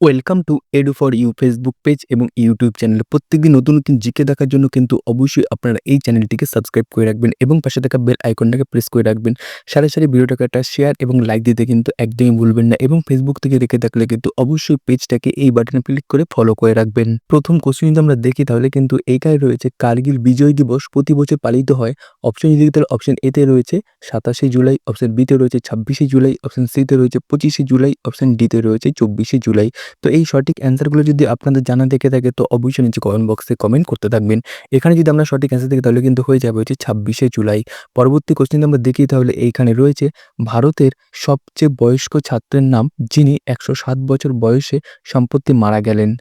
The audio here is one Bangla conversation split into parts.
Welcome to Edu for you Facebook page এবং ইউটিউব চ্যানেল। প্রত্যেকদিন নতুন নতুন জিকে দেখার জন্য কিন্তু অবশ্যই আপনারা এই চ্যানেলটিকে সাবস্ক্রাইব করে রাখবেন এবং পাশে থাকা বেল আইকনটাকে প্রেস করে রাখবেন। সাথে সাথে ভিডিওটাকে একটা শেয়ার এবং লাইক দিতে কিন্তু একদমই ভুলবেন না এবং ফেসবুক থেকে দেখে থাকলে কিন্তু অবশ্যই পেজটাকে এই বাটনে ক্লিক করে ফলো করে রাখবেন। প্রথম কোশ্চেন যদি আমরা দেখি তাহলে কিন্তু এইখানে রয়েছে কার্গিল বিজয় দিবস প্রতি বছর পালিত হয়। অপশন যদি দেখি তাহলে অপশন এতে রয়েছে 27শে জুলাই, অপশন বিতে রয়েছে 26শে জুলাই, অপশন সিতে রয়েছে 25শে জুলাই, অপশন ডিতে রয়েছে 24শে জুলাই। তো এই সঠিক অ্যান্সারগুলো যদি আপনাদের জানা থেকে থাকে তো অবশ্যই নিচে কমেন্ট বক্সে কমেন্ট করতে থাকবেন। এখানে যদি আমরা সঠিক অ্যান্সার দেখি তাহলে কিন্তু হয়ে যাবে হচ্ছে 26শে জুলাই। পরবর্তী কোশ্চেন আমরা দেখি তাহলে এইখানে রয়েছে ভারতের সবচেয়ে বয়স্ক ছাত্রের নাম যিনি 107 বছর বয়সে সম্প্রতি মারা গেলেন।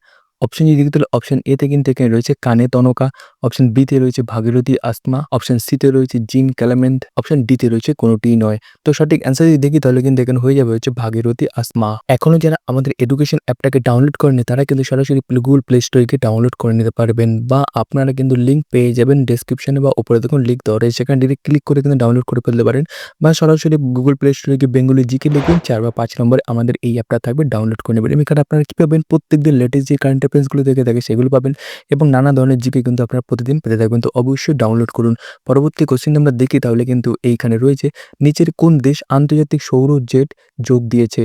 অপশন যদি দেখি তাহলে অপশন এতে কিন্তু এখানে রয়েছে কানে তনকা, অপশন বিতে রয়েছে ভাগীরথী আসমা, অপশন সিতে রয়েছে জিন ক্যালামেন্ট, অপশন ডিতে রয়েছে কোনোটিই নয়। তো সঠিক অ্যান্সার যদি দেখি তাহলে কিন্তু এখানে হয়ে যাবে হচ্ছে ভাগীরথী আসমা। এখনো যারা আমাদের এডুকেশন অ্যাপটাকে ডাউনলোড করেনি তারা কিন্তু সরাসরি গুগল প্লে স্টোর গিয়ে ডাউনলোড করে নিতে পারবেন, বা আপনারা কিন্তু লিঙ্ক পেয়ে যাবেন ডেসক্রিপশনে বা উপরে দেখুন লিঙ্ক দেওয়া রয়েছে, সেখানে ডিরেক্ট ক্লিক করে কিন্তু ডাউনলোড করে ফেলতে পারেন, বা সরাসরি গুগল প্লে স্টোরে গিয়ে বেঙ্গলি জিকে লিখুন 4 বা 5 নম্বরে আমাদের এই অ্যাপটা থাকবে, ডাউনলোড করে নেবেন। এখানে আপনারা কি পাবেন, প্রত্যেকদিন লেটেস্ট যে কারেন্ট অ্যাফেয়ার্সগুলো দেখে থাকে সেগুলো পাবেন এবং নানা ধরনের জিকে কিন্তু আপনারা প্রতিদিন পেতে থাকবেন। তো অবশ্যই ডাউনলোড করুন। পরবর্তী কোশ্চেন আমরা দেখি তাহলে কিন্তু এইখানে রয়েছে নিচের কোন দেশ আন্তর্জাতিক সৌর জেট যোগ দিয়েছে।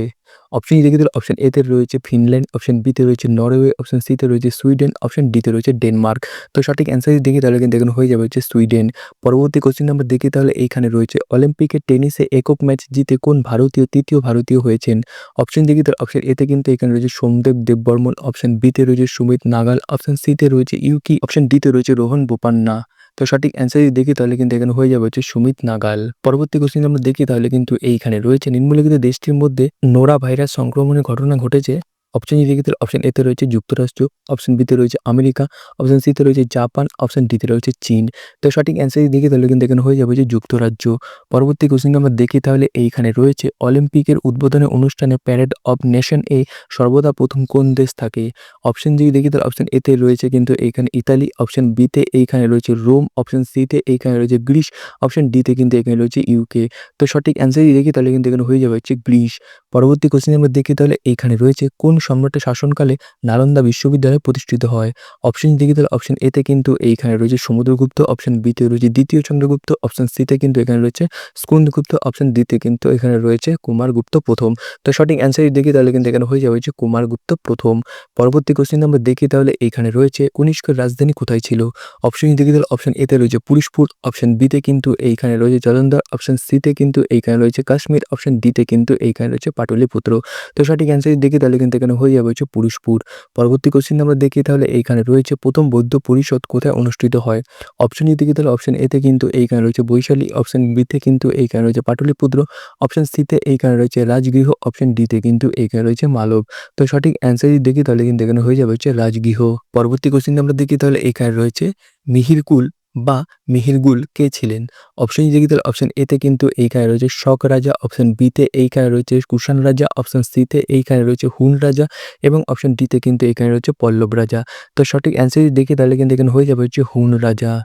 অপশন দেখে দিলে অপশন এতে রয়েছে ফিনল্যান্ড, অপশন বিতে রয়েছে নরওয়ে, অপশন সিতে রয়েছে সুইডেন, অপশন ডিতে রয়েছে ডেনমার্ক। তো সঠিক অ্যান্সার যদি দেখি তাহলে কিন্তু এখানে হয়ে যাবে হচ্ছে সুইডেন। পরবর্তী কোশ্চেন আমরা দেখি তাহলে এইখানে রয়েছে অলিম্পিকে টেনিসে একক ম্যাচ জিতে কোন ভারতীয় তৃতীয় ভারতীয় হয়েছেন। অপশন দেখি তাহলে অপশন এতে কিন্তু এখানে রয়েছে সোমদেব দেববর্মন, অপশন বিতে রয়েছে সুমিত নাগাল, অপশন সিতে রয়েছে ইউকি, অপশন ডিতে রয়েছে রোহন বোপান্না। তো সঠিক অ্যান্সার যদি দেখি তাহলে কিন্তু এখানে হয়ে যাবে হচ্ছে সুমিত নাগাল। পরবর্তী কোশ্চেন আমরা দেখি তাহলে কিন্তু এইখানে রয়েছে নিম্নলিখিত দেশটির মধ্যে নোরা ভাইরাস সংক্রমণের ঘটনা ঘটেছে। অপশন যদি দেখি তাহলে অপশন এতে রয়েছে যুক্তরাষ্ট্র, অপশন বিতে রয়েছে আমেরিকা, অপশন সিতে রয়েছে জাপান, অপশন ডিতে রয়েছে চীন। তো সঠিক অ্যান্সার যদি দেখি তাহলে কিন্তু এখানে হয়ে যাবে যে যুক্তরাজ্য। পরবর্তী কোশ্চেন আমরা দেখি তাহলে এইখানে রয়েছে অলিম্পিকের উদ্বোধনী অনুষ্ঠানে প্যারেড অফ নেশন এ সর্বদা প্রথম কোন দেশ থাকে। অপশন যদি দেখি তাহলে অপশন এতে রয়েছে কিন্তু এইখানে ইতালি, অপশন বিতে এইখানে রয়েছে রোম, অপশন সিতে এইখানে রয়েছে গ্রিস, অপশন ডিতে কিন্তু এখানে রয়েছে ইউকে। তো সঠিক অ্যান্সার যদি দেখি তাহলে কিন্তু এখানে হয়ে যাবে হচ্ছে গ্রিস। পরবর্তী কোশ্চেন আমরা দেখি তাহলে এইখানে রয়েছে কোন সম্রাটের শাসনকালে নালন্দা বিশ্ববিদ্যালয় প্রতিষ্ঠিত হয়। অপশন দেখি তাহলে অপশন এতে কিন্তু এইখানে রয়েছে সমুদ্রগুপ্ত, অপশন বিতে রয়েছে দ্বিতীয় চন্দ্রগুপ্ত, অপশন সিতে কিন্তু এখানে রয়েছে স্কন্দগুপ্ত, অপশন ডিতে কিন্তু এখানে রয়েছে কুমারগুপ্ত প্রথম। তো সঠিক অ্যান্সার দেখি তাহলে কিন্তু এখানে হয়ে যাবে হচ্ছে কুমারগুপ্ত প্রথম। পরবর্তী কোশ্চেন আমরা দেখি তাহলে এইখানে রয়েছে কনিষ্কের রাজধানী কোথায় ছিল। অপশন দেখি তাহলে অপশন এতে রয়েছে পুরুষপুর, অপশন বিতে কিন্তু এইখানে রয়েছে জলন্ধর, অপশন সিতে কিন্তু এইখানে রয়েছে কাশ্মীর, অপশন ডিতে কিন্তু এইখানে রয়েছে পাটলিপুত্র। তো সঠিক অ্যান্সার দেখি তাহলে কিন্তু এখানে হয়ে যাবে হচ্ছে পুরুষপুর। পরবর্তী কোশ্চেন আমরা দেখি তাহলে এইখানে রয়েছে প্রথম বৌদ্ধ পরিষদ কোথায় অনুষ্ঠিত হয়। অপশন দেখি তাহলে অপশন এতে কিন্তু এইখানে রয়েছে বৈশালী, অপশন বিতে কিন্তু এইখানে রয়েছে পাটলিপুত্র, অপশন সিতে এইখানে রয়েছে রাজগৃহ, অপশন ডিতে কিন্তু এইখানে রয়েছে মালব। তো সঠিক অ্যান্সার যদি দেখি তাহলে কিন্তু এখানে হয়ে যাবে হচ্ছে রাজগৃহ। পরবর্তী কোশ্চেন আমরা দেখি তাহলে এখানে রয়েছে মিহিরকুল বা মিহিরগুল কে ছিলেন। অপশন দেখি তাহলে অপশন এতে কিন্তু এইখানে রয়েছে শক রাজা, অপশন বিতে এইখানে রয়েছে কুষাণ রাজা, অপশন সিতে এইখানে রয়েছে হুন রাজা এবং অপশন ডিতে কিন্তু এখানে রয়েছে পল্লব রাজা। তো সঠিক অ্যান্সার যদি দেখি তাহলে কিন্তু এখানে হয়ে যাবে হচ্ছে হুন রাজা।